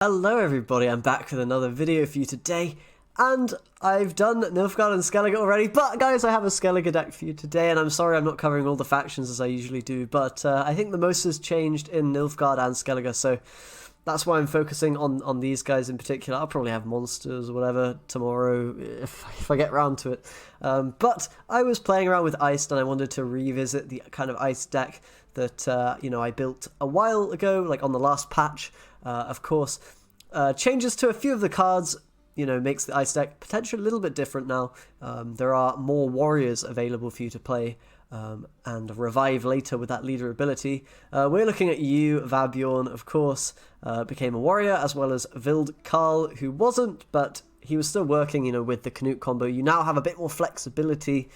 Hello everybody, I'm back with another video for you today, and I've done Nilfgaard and Skellige already, but guys, I have a Skellige deck for you today, and I'm sorry I'm not covering all the factions as I usually do, but I think the most has changed in Nilfgaard and Skellige, so that's why I'm focusing on these guys in particular. I'll probably have monsters or whatever tomorrow if I get around to it, but I was playing around with Eist and I wanted to revisit the kind of Eist deck that I built a while ago, like on the last patch. Of course, changes to a few of the cards, makes the Eist deck potentially a little bit different now. There are more warriors available for you to play and revive later with that leader ability. We're looking at you, Vabjorn, of course, became a warrior, as well as Vild Karl, who wasn't, but he was still working, with the Canute combo. You now have a bit more flexibility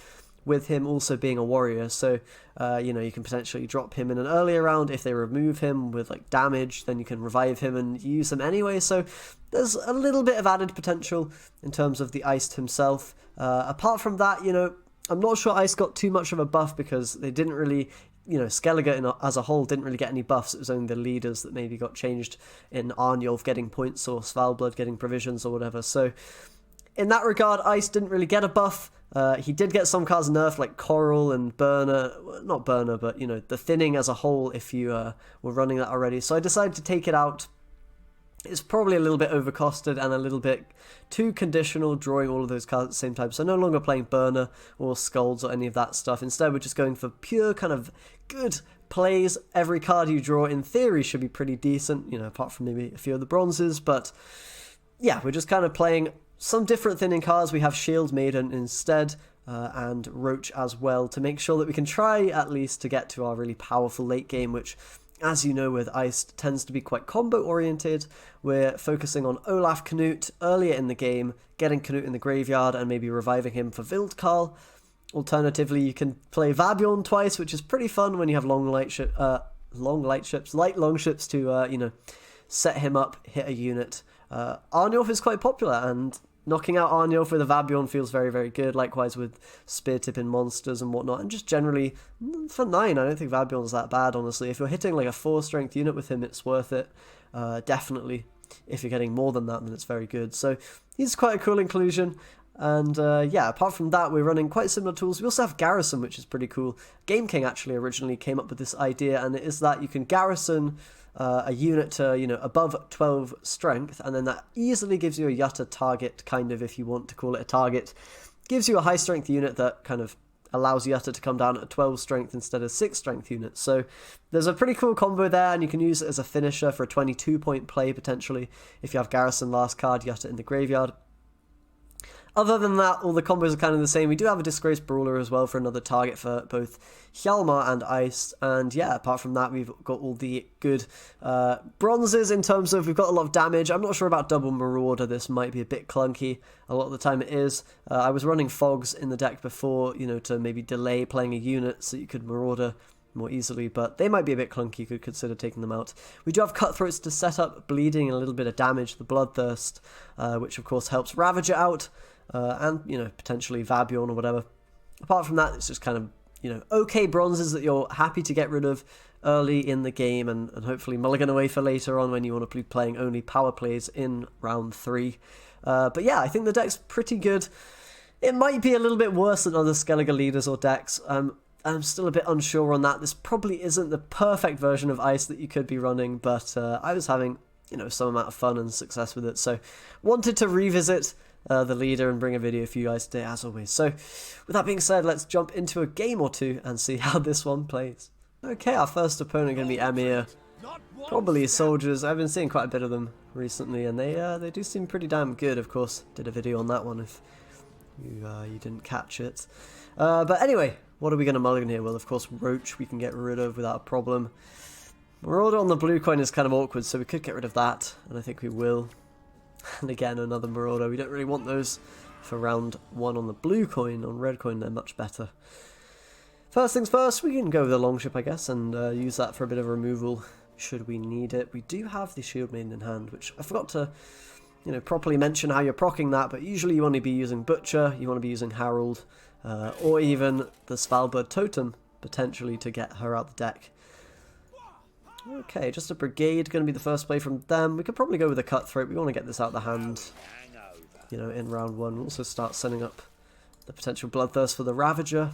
with him also being a warrior, so you can potentially drop him in an earlier round. If they remove him with like damage, then you can revive him and use him anyway, so there's a little bit of added potential in terms of the Eist himself. Apart from that, I'm not sure Eist got too much of a buff because they didn't really, Skellige as a whole didn't really get any buffs. It was only the leaders that maybe got changed, in Arnulf getting points or Svalbard getting provisions or whatever, so in that regard, Eist didn't really get a buff. He did get some cards nerfed, like Coral and Burner. Well, not Burner, but, the thinning as a whole, if you were running that already. So I decided to take it out. It's probably a little bit overcosted and a little bit too conditional, drawing all of those cards at the same time. So no longer playing Burner or Skulls or any of that stuff. Instead, we're just going for pure kind of good plays. Every card you draw, in theory, should be pretty decent, apart from maybe a few of the bronzes. But yeah, we're just kind of playing some different thinning cards. We have Shield Maiden instead, and Roach as well, to make sure that we can try at least to get to our really powerful late game, which, as you know, with Eist tends to be quite combo oriented. We're focusing on Olaf Canute earlier in the game, getting Canute in the graveyard and maybe reviving him for Vild Karl. Alternatively, you can play Vabjorn twice, which is pretty fun when you have light long ships to set him up, hit a unit. Arnulf is quite popular, and knocking out Arnulf with a Vabjorn feels very, very good. Likewise with spear tipping monsters and whatnot. And just generally, for 9, I don't think Vabjorn's that bad, honestly. If you're hitting like a 4-strength unit with him, it's worth it. Definitely. If you're getting more than that, then it's very good. So he's quite a cool inclusion. And yeah, apart from that, we're running quite similar tools. We also have Garrison, which is pretty cool. Game King actually originally came up with this idea, and it is that you can garrison a unit to, above 12 strength, and then that easily gives you a Yutta target, kind of, if you want to call it a target. Gives you a high strength unit that kind of allows Yutta to come down at 12 strength instead of 6 strength units. So there's a pretty cool combo there, and you can use it as a finisher for a 22-point play, potentially, if you have Garrison last card, Yutta in the graveyard. Other than that, all the combos are kind of the same. We do have a Disgraced Brawler as well for another target for both Hjalmar and Eist. And yeah, apart from that, we've got all the good bronzes in terms of we've got a lot of damage. I'm not sure about Double Marauder. This might be a bit clunky. A lot of the time it is. I was running Fogs in the deck before, to maybe delay playing a unit so you could Marauder more easily, but they might be a bit clunky. You could consider taking them out. We do have Cutthroats to set up bleeding and a little bit of damage, the Bloodthirst, which of course helps Ravager out. And, potentially Vabjorn or whatever. Apart from that, it's just kind of, okay bronzes that you're happy to get rid of early in the game and hopefully mulligan away for later on when you want to be playing only power plays in round 3. But yeah, I think the deck's pretty good. It might be a little bit worse than other Skellige leaders or decks. I'm still a bit unsure on that. This probably isn't the perfect version of Eist that you could be running, but I was having, some amount of fun and success with it. So wanted to revisit the leader and bring a video for you guys today, as always. So with that being said, let's jump into a game or two and see how this one plays. Okay, our first opponent going to be Emir. Probably soldiers. I've been seeing quite a bit of them recently, and they do seem pretty damn good. Of course, did a video on that one if you didn't catch it. But anyway, what are we going to mulligan here? Well, of course, Roach we can get rid of without a problem. Marauder on the blue coin is kind of awkward, so we could get rid of that, and I think we will. And again, another Marauder. We don't really want those for round 1 on the blue coin. On red coin, they're much better. First things first, we can go with the Longship, I guess, and use that for a bit of removal should we need it. We do have the Shield Maiden in hand, which I forgot to, properly mention how you're proccing that, but usually you want to be using Butcher, you want to be using Harold, or even the Svalbard Totem, potentially, to get her out the deck. Okay, just a brigade going to be the first play from them. We could probably go with a cutthroat. We want to get this out of the hand, you know, in round one. We'll also start setting up the potential bloodthirst for the Ravager.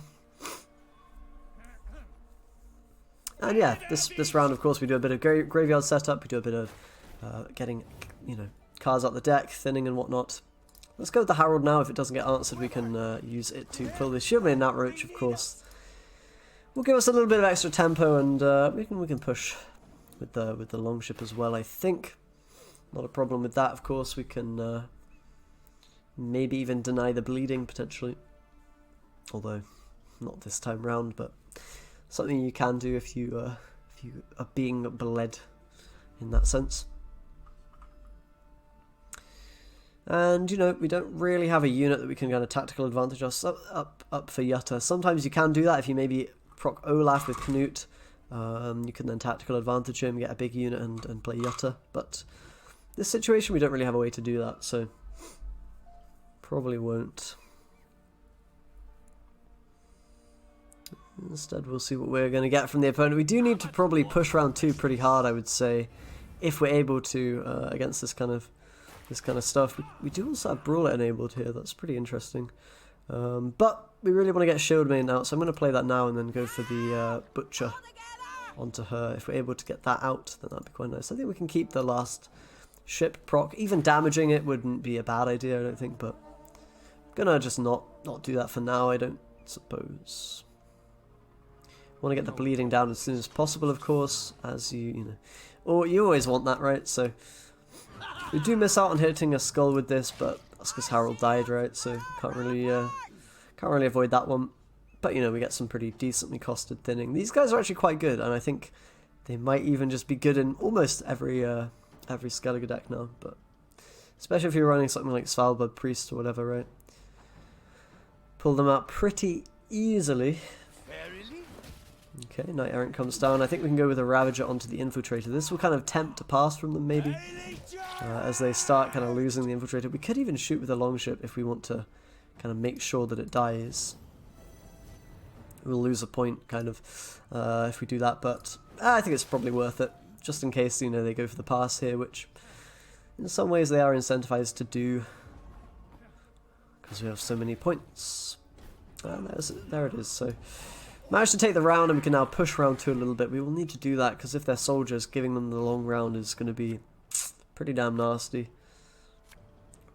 And yeah, this round, of course, we do a bit of graveyard setup. We do a bit of getting, you know, cards out the deck, thinning and whatnot. Let's go with the Herald now. If it doesn't get answered, we can use it to pull the Shieldmane and Outroach, of course. Will give us a little bit of extra tempo, and we can push with the Longship as well, I think. Not a problem with that, of course. We can maybe even deny the bleeding, potentially. Although, not this time round, but something you can do if you are being bled in that sense. And, you know, we don't really have a unit that we can get a tactical advantage of up for Yutta. Sometimes you can do that if you maybe proc Olaf with Knut. You can then tactical advantage him, get a big unit and play Yutta. But this situation we don't really have a way to do that, so probably won't. Instead we'll see what we're going to get from the opponent. We do need to probably push round 2 pretty hard, I would say, if we're able to against this kind of stuff. We do also have Brawler enabled here. That's pretty interesting. But we really want to get Shieldmane out, so I'm going to play that now and then go for the Butcher onto her. If we're able to get that out, then that'd be quite nice. I think we can keep the last ship proc. Even damaging it wouldn't be a bad idea, I don't think, but I'm going to just not do that for now, I don't suppose. Want to get the bleeding down as soon as possible, of course, as you know. Or you always want that, right? So we do miss out on hitting a skull with this, but that's because Harold died, right? So can't really avoid that one. But you know, we get some pretty decently costed thinning. These guys are actually quite good, and I think they might even just be good in almost every Skellige deck now. But especially if you're running something like Svalbard Priest or whatever, right? Pull them out pretty easily. Okay, Knight Errant comes down. I think we can go with a Ravager onto the Infiltrator. This will kind of tempt a pass from them, maybe, as they start kind of losing the Infiltrator. We could even shoot with a Longship if we want to kind of make sure that it dies. We'll lose a point, kind of, if we do that, but I think it's probably worth it, just in case, you know, they go for the pass here, which in some ways they are incentivized to do, because we have so many points. And there it is, so managed to take the round, and we can now push round 2 a little bit. We will need to do that, because if they're soldiers, giving them the long round is going to be pretty damn nasty.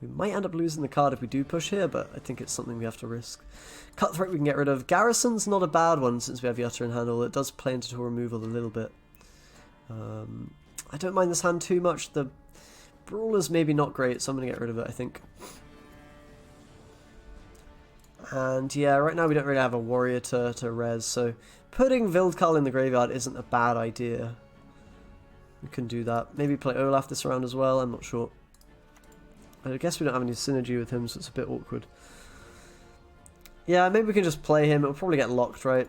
We might end up losing the card if we do push here, but I think it's something we have to risk. Cutthroat we can get rid of. Garrison's not a bad one, since we have Yutta in hand, although it does play into removal a little bit. I don't mind this hand too much. The Brawler's maybe not great, so I'm going to get rid of it, I think. And yeah, right now we don't really have a warrior to res, so putting Vildkarl in the graveyard isn't a bad idea. We can do that. Maybe play Olaf this round as well, I'm not sure. I guess we don't have any synergy with him, so it's a bit awkward. Yeah, maybe we can just play him. It'll probably get locked, right?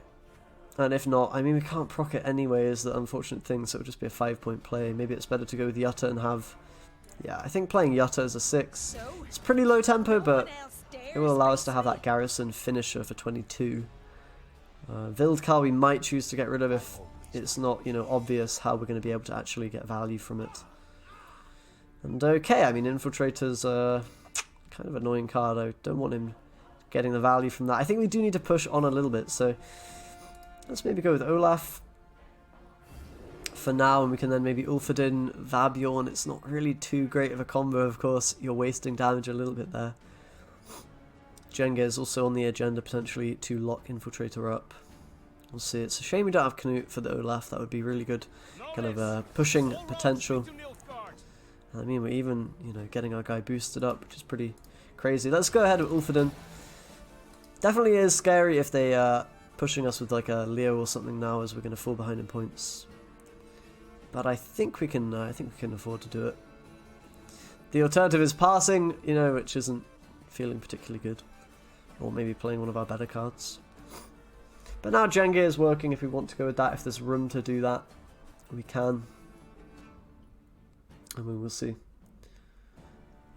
And if not, I mean, we can't proc it anyway, is the unfortunate thing, so it'll just be a 5-point play. Maybe it's better to go with Yutta and have... Yeah, I think playing Yutta as a 6. It's pretty low tempo, but it will allow us to have that Garrison finisher for 22. Vildkarl we might choose to get rid of if it's not, you know, obvious how we're going to be able to actually get value from it. And okay, I mean, Infiltrator's kind of annoying card. I don't want him getting the value from that. I think we do need to push on a little bit, so let's maybe go with Olaf for now, and we can then maybe Ulfadin, Vabiorn. It's not really too great of a combo, of course. You're wasting damage a little bit there. Jenga is also on the agenda, potentially, to lock Infiltrator up. We'll see. It's a shame we don't have Knut for the Olaf. That would be really good kind of pushing potential. I mean, we're even, you know, getting our guy boosted up, which is pretty crazy. Let's go ahead with Ulfadin. Definitely is scary if they are pushing us with like a Leo or something now, as we're going to fall behind in points. But I think we can afford to do it. The alternative is passing, you know, which isn't feeling particularly good. Or maybe playing one of our better cards. But now Jenga is working if we want to go with that. If there's room to do that, we can. And we will see.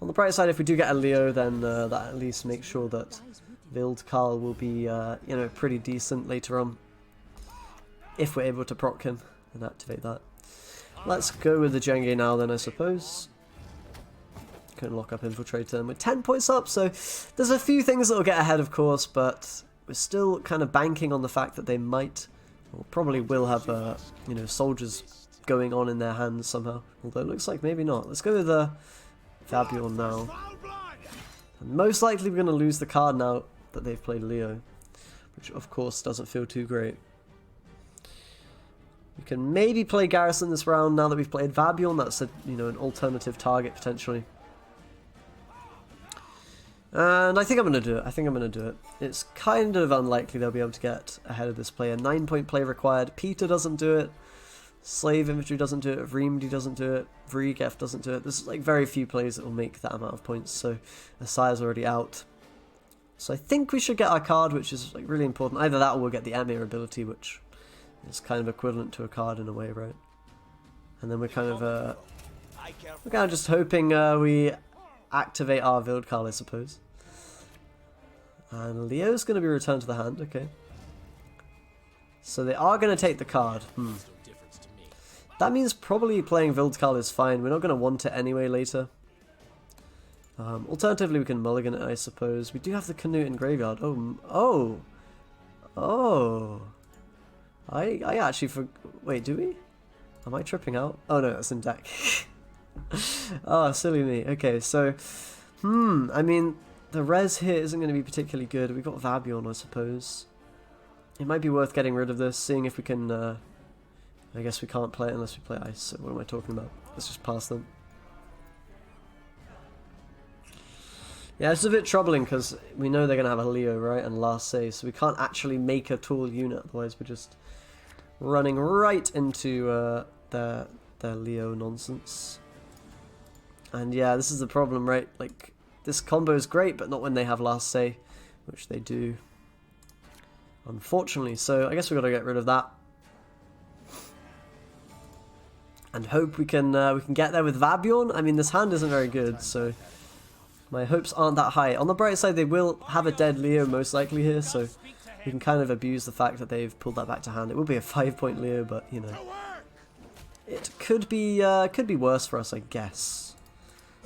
On the bright side, if we do get a Leo, then that at least makes sure that Vildkarl will be, you know, pretty decent later on. If we're able to proc him and activate that. Let's go with the Jenge now then, I suppose. Can lock up Infiltrator, and we're 10 points up, so there's a few things that will get ahead, of course, but we're still kind of banking on the fact that they might, or probably will have, you know, soldiers going on in their hands somehow. Although it looks like maybe not. Let's go with Fabian now. And most likely we're going to lose the card now that they've played Leo, which of course doesn't feel too great. We can maybe play Garrison this round now that we've played Fabian. That's a, you know, an alternative target potentially. And I think I'm going to do it. I think I'm going to do it. It's kind of unlikely they'll be able to get ahead of this player. 9-point play required. Peter doesn't do it. Slave Infantry doesn't do it. Vreemdi doesn't do it. Vrigef doesn't do it. There's like very few plays that will make that amount of points. So Asire's already out. So I think we should get our card, which is like really important. Either that or we'll get the Emir ability, which is kind of equivalent to a card in a way, right? And then we're kind of just hoping we activate our Wildkarl, I suppose. And Leo's going to be returned to the hand, okay. So they are going to take the card. That means probably playing Wildkarl is fine. We're not going to want it anyway later. Alternatively, we can mulligan it, I suppose. We do have the Canute in graveyard. I actually wait, do we? Am I tripping out? Oh no, that's in deck. Oh, silly me. Okay, so, I mean, the res here isn't going to be particularly good. We've got Fabian, I suppose. It might be worth getting rid of this, seeing if we can, I guess we can't play it unless we play Eist, so what am I talking about? Let's just pass them. Yeah, it's a bit troubling because we know they're going to have a Leo, right, and last save, so we can't actually make a tall unit, otherwise we're just running right into their Leo nonsense. And yeah, this is the problem, right? Like, this combo is great, but not when they have last say, which they do, unfortunately. So I guess we've got to get rid of that. And hope we can get there with Fabian. I mean, this hand isn't very good, so my hopes aren't that high. On the bright side, they will have a dead Leo most likely here, so we can kind of abuse the fact that they've pulled that back to hand. It will be a 5-point Leo, but, you know, it could be worse for us, I guess.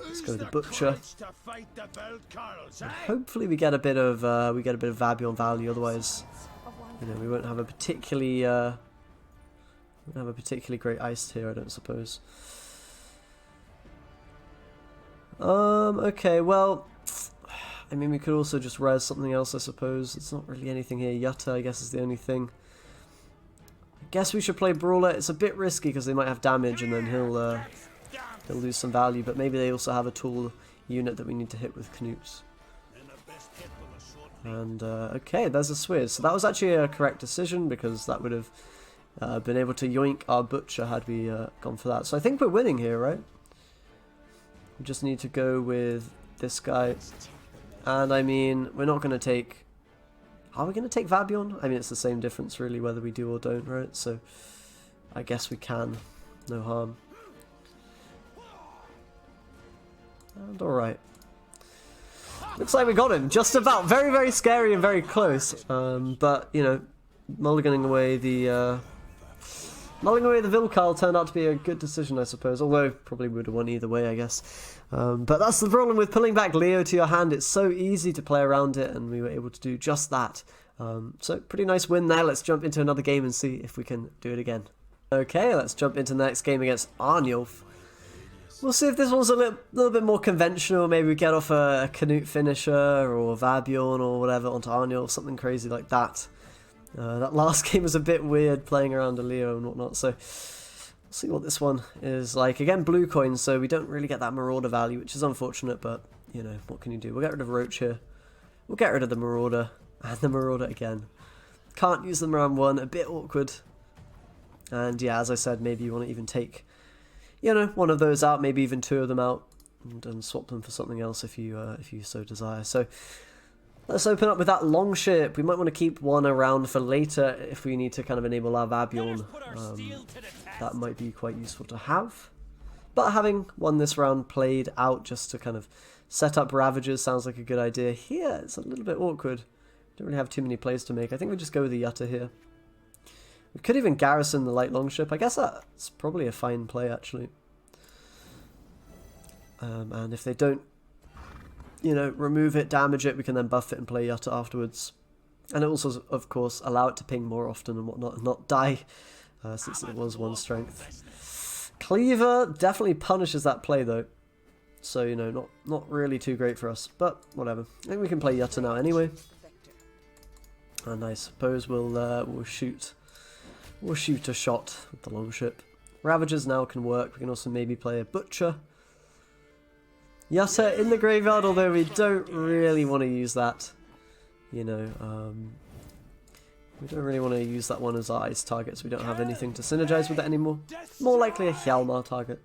Let's go with the Butcher. And hopefully we get a bit of Fabian value. Otherwise, you know, we won't have a particularly great Eist here, I don't suppose. Okay, well, I mean, we could also just res something else, I suppose. It's not really anything here. Yutta, I guess, is the only thing. I guess we should play Brawler. It's a bit risky because they might have damage and then he'll lose some value, but maybe they also have a tool unit that we need to hit with Knut. And, okay, there's a Swizz. So that was actually a correct decision because that would have been able to yoink our Butcher had we gone for that. So I think we're winning here, right? We just need to go with this guy. And I mean, we're not going to take... Are we going to take Fabian? I mean, it's the same difference really whether we do or don't, right? So I guess we can. No harm. And alright. Looks like we got him. Just about. Very, very scary and very close. But, you know, mulliganing away the Wildkarl turned out to be a good decision, I suppose. Although, probably would have won either way, I guess. But that's the problem with pulling back Leo to your hand. It's so easy to play around it, and we were able to do just that. So, pretty nice win there. Let's jump into another game and see if we can do it again. Okay, let's jump into the next game against Arnulf. We'll see if this one's a little bit more conventional. Maybe we get off a Canute finisher or Fabian or whatever onto Arnulf, something crazy like that. That last game was a bit weird, playing around a Leo and whatnot, so we'll see what this one is like. Again, blue coins, so we don't really get that Marauder value, which is unfortunate, but, you know, what can you do? We'll get rid of Roach here. We'll get rid of the Marauder, and the Marauder again. Can't use them around one, a bit awkward. And yeah, as I said, maybe you want to even take, you know, one of those out, maybe even two of them out, and swap them for something else if you so desire. So let's open up with that Longship. We might want to keep one around for later if we need to kind of enable our Fabian. That might be quite useful to have. But having one this round played out just to kind of set up Ravagers sounds like a good idea. Here, it's a little bit awkward. Don't really have too many plays to make. I think we just go with the Yutta here. We could even garrison the light longship. I guess that's probably a fine play, actually. And if they don't, you know, remove it, damage it, we can then buff it and play Yutta afterwards. And it also, of course, allow it to ping more often and whatnot, and not die, since it was 1 strength. Cleaver definitely punishes that play, though. So, you know, not really too great for us, but whatever. I think we can play Yutta now anyway. And I suppose we'll shoot a shot with the longship. Ravagers now can work. We can also maybe play a Butcher. Yutta in the graveyard, although we don't really want to use that. You know, we don't really want to use that one as our ice target, so we don't have anything to synergize with it anymore. More likely a Hjalmar target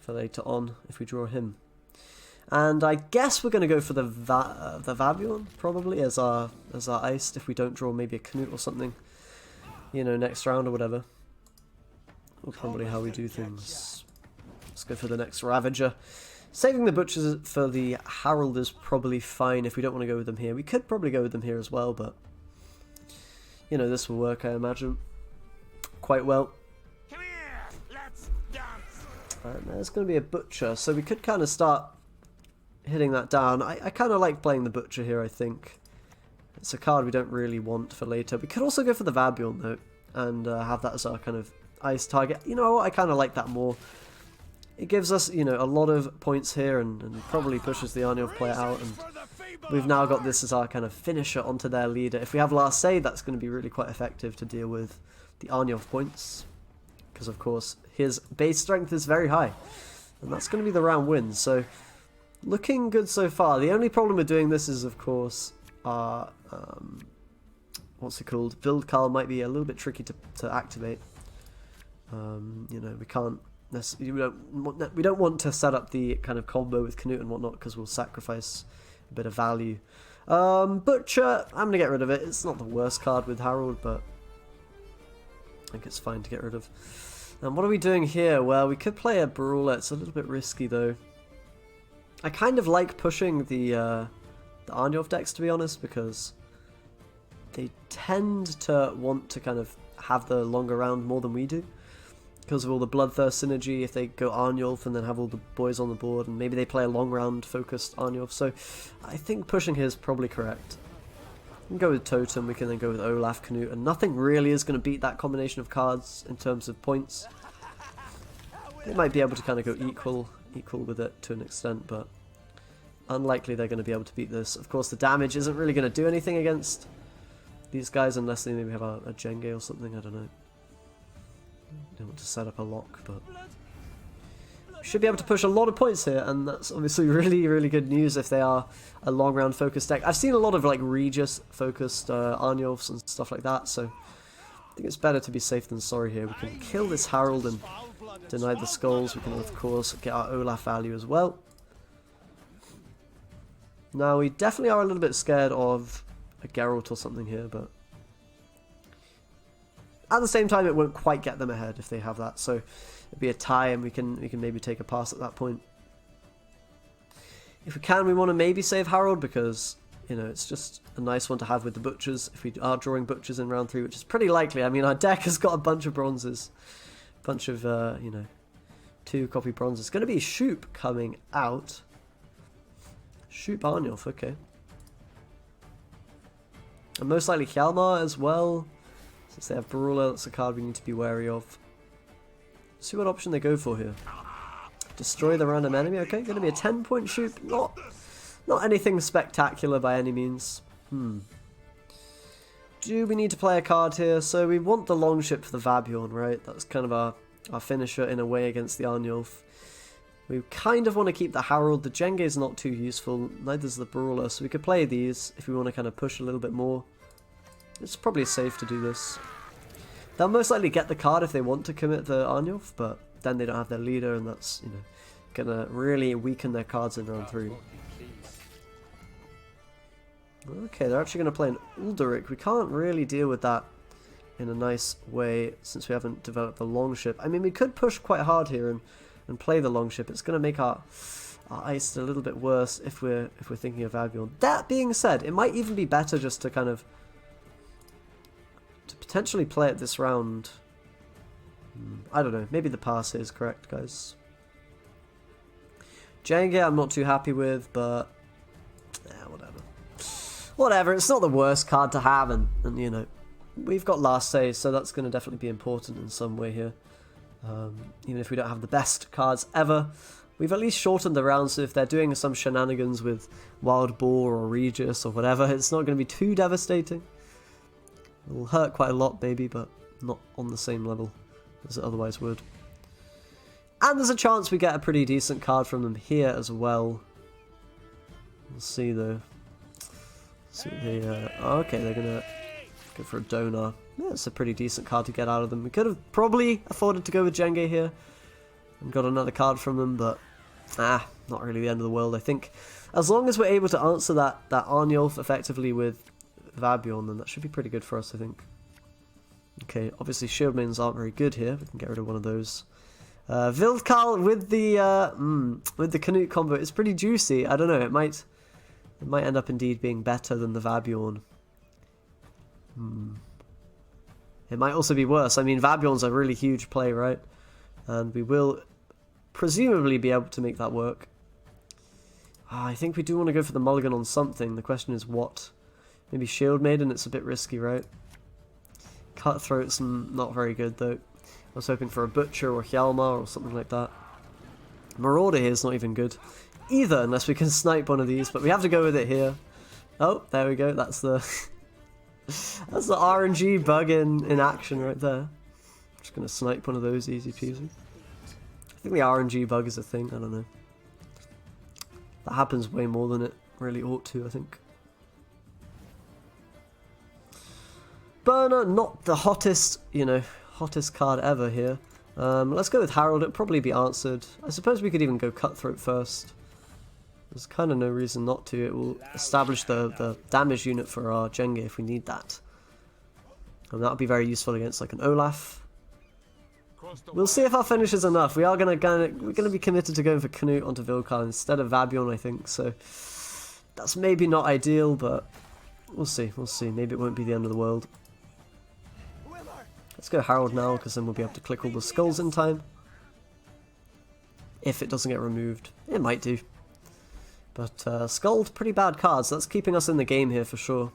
for later on if we draw him. And I guess we're going to go for the Vabion probably as our Eist if we don't draw maybe a Knut or something, you know, next round or whatever. That's probably how we do things. Let's go for the next Ravager. Saving the Butchers for the Herald is probably fine if we don't want to go with them here. We could probably go with them here as well, but you know, this will work, I imagine, quite well. Come here, let's dance. And there's going to be a Butcher, so we could kind of start hitting that down. I kind of like playing the Butcher here, I think. It's a card we don't really want for later. We could also go for the Vabion, though, and have that as our kind of ice target. You know what, I kind of like that more. It gives us, you know, a lot of points here and probably pushes the Arniov player out, and we've now got this as our kind of finisher onto their leader. If we have Last Say, that's going to be really quite effective to deal with the Arniov points, because of course his base strength is very high, and that's going to be the round win. So looking good so far. The only problem with doing this is, of course, our what's it called? Build Carl might be a little bit tricky to activate. You know, we can't. We don't want to set up the kind of combo with Knut and whatnot because we'll sacrifice a bit of value. Butcher, I'm going to get rid of it. It's not the worst card with Harold, but I think it's fine to get rid of. And what are we doing here? Well, we could play a Brawler. It's a little bit risky, though. I kind of like pushing the Arniov decks, to be honest, because they tend to want to kind of have the longer round more than we do. Because of all the Bloodthirst synergy, if they go Arnulf and then have all the boys on the board, and maybe they play a long round focused Arnulf. So I think pushing here is probably correct. We can go with Totem, we can then go with Olaf, Knut, and nothing really is going to beat that combination of cards in terms of points. They might be able to kind of go equal with it to an extent, but unlikely they're going to be able to beat this. Of course, the damage isn't really going to do anything against these guys unless they maybe have a Jenge or something, I don't know. Don't want to set up a lock, but we should be able to push a lot of points here, and that's obviously really, really good news if they are a long round focused deck. I've seen a lot of like Regis focused Arnulfs and stuff like that, so I think it's better to be safe than sorry here. We can kill this Harold and deny the skulls. We can of course get our Olaf value as well. Now we definitely are a little bit scared of a Geralt or something here, but at the same time, it won't quite get them ahead if they have that, so it'd be a tie, and we can maybe take a pass at that point. If we can, we want to maybe save Harold because, you know, it's just a nice one to have with the Butchers if we are drawing Butchers in round 3, which is pretty likely. I mean, our deck has got a bunch of bronzes, a bunch of you know, 2-copy bronzes. It's going to be Shoop coming out. Shoop Arnulf, okay, and most likely Hjalmar as well. Since they have Brawler, that's a card we need to be wary of. Let's see what option they go for here. Destroy the random enemy. Okay, going to be a 10-point shoot. Not anything spectacular by any means. Do we need to play a card here? So we want the Longship for the Vabion, right? That's kind of our finisher in a way against the Arnulf. We kind of want to keep the Harold. The Jenge is not too useful. Neither is the Brawler. So we could play these if we want to kind of push a little bit more. It's probably safe to do this. They'll most likely get the card if they want to commit the Arnulf, but then they don't have their leader, and that's, you know, gonna really weaken their cards in round 3. Okay, they're actually gonna play an Uldurik. We can't really deal with that in a nice way since we haven't developed the Longship. I mean, we could push quite hard here and play the Longship. It's gonna make our Eist a little bit worse if we're thinking of Avion. That being said, it might even be better just to kind of potentially play it this round. I don't know. Maybe the pass here is correct, guys. Jenga I'm not too happy with, but whatever. Whatever, it's not the worst card to have, and you know, we've got last say, so that's going to definitely be important in some way here. Even if we don't have the best cards ever, we've at least shortened the round, so if they're doing some shenanigans with Wild Boar or Regis or whatever, it's not going to be too devastating. It will hurt quite a lot maybe, but not on the same level as it otherwise would. And there's a chance we get a pretty decent card from them here as well. We'll see though. See what they, okay, they're going to go for a Donar. Yeah, it's a pretty decent card to get out of them. We could have probably afforded to go with Jenge here and got another card from them, but not really the end of the world. I think as long as we're able to answer that Arnulf effectively with Vabion, then that should be pretty good for us, I think. Okay, obviously shield mains aren't very good here. We can get rid of one of those. Vildkal with the Canute combo is pretty juicy. I don't know, it might end up indeed being better than the Vabion. It might also be worse. I mean, Vabion's a really huge play, right? And we will presumably be able to make that work. I think we do want to go for the mulligan on something. The question is what? Maybe Shield Maiden, it's a bit risky, right? Cutthroat's not very good, though. I was hoping for a Butcher or Hjalmar or something like that. Marauder here is not even good either, unless we can snipe one of these, but we have to go with it here. Oh, there we go. That's the that's the RNG bug in action right there. Just gonna snipe one of those, easy peasy. I think the RNG bug is a thing. I don't know. That happens way more than it really ought to, I think. Burner, not the hottest, hottest card ever here. Let's go with Harold. It'll probably be answered. I suppose we could even go Cutthroat first. There's kind of no reason not to. It will establish the damage unit for our Jenge if we need that. And that'll be very useful against like an Olaf. We'll see if our finish is enough. We're gonna be committed to going for Canute onto Vildkal instead of Vabion, I think. So that's maybe not ideal, but we'll see. We'll see. Maybe it won't be the end of the world. Let's go Harold now, because then we'll be able to click all the skulls in time. If it doesn't get removed. It might do. But Skull's pretty bad cards. That's keeping us in the game here for sure.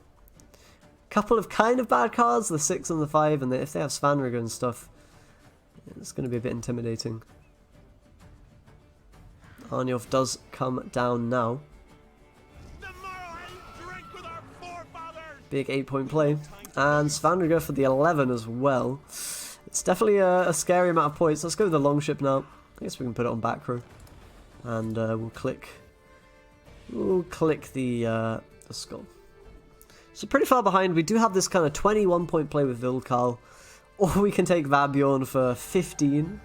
Couple of kind of bad cards, the 6 and the 5, and if they have Svanrigger and stuff, it's going to be a bit intimidating. Arnulf does come down now. Big 8-point play. And Svanrigger for the 11 as well. It's definitely a scary amount of points. Let's go with the Longship now. I guess we can put it on back row. And we'll click the skull. So pretty far behind. We do have this kind of 21-point play with Vildkal. Or we can take Vabion for 15.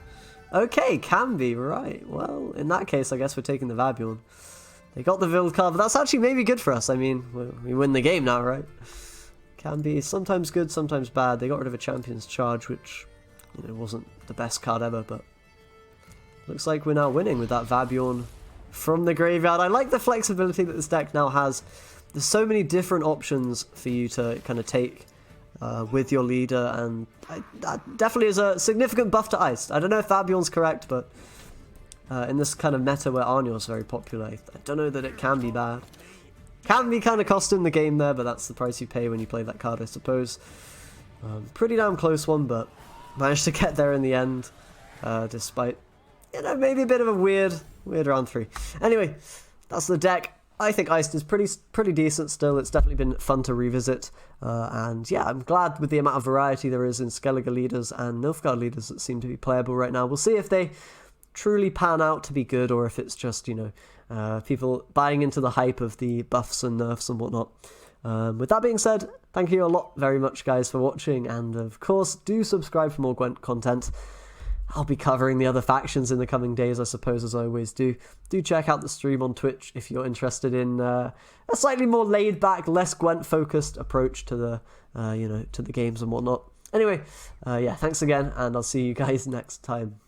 Okay, can be, right. Well, in that case, I guess we're taking the Vabion. They got the Vildkal, but that's actually maybe good for us. I mean, we win the game now, right? Can be sometimes good, sometimes bad. They got rid of a Champion's Charge, which wasn't the best card ever, but looks like we're now winning with that Vabion from the graveyard. I like the flexibility that this deck now has. There's so many different options for you to kind of take with your leader, and that definitely is a significant buff to Eist. I don't know if Vabion's correct, but in this kind of meta where Arnulf's very popular, I don't know that it can be bad. Can be kind of costing the game there, but that's the price you pay when you play that card, I suppose. Pretty damn close one, but managed to get there in the end, despite, maybe a bit of a weird round 3. Anyway, that's the deck. I think Eist is pretty decent still. It's definitely been fun to revisit. And yeah, I'm glad with the amount of variety there is in Skellige leaders and Nilfgaard leaders that seem to be playable right now. We'll see if they truly pan out to be good, or if it's just, people buying into the hype of the buffs and nerfs and whatnot. With that being said, thank you a lot very much, guys, for watching, and of course, do subscribe for more Gwent content. I'll be covering the other factions in the coming days, I suppose, as I always do. Do check out the stream on Twitch if you're interested in a slightly more laid-back, less Gwent-focused approach to the, to the games and whatnot. Anyway, yeah, thanks again, and I'll see you guys next time.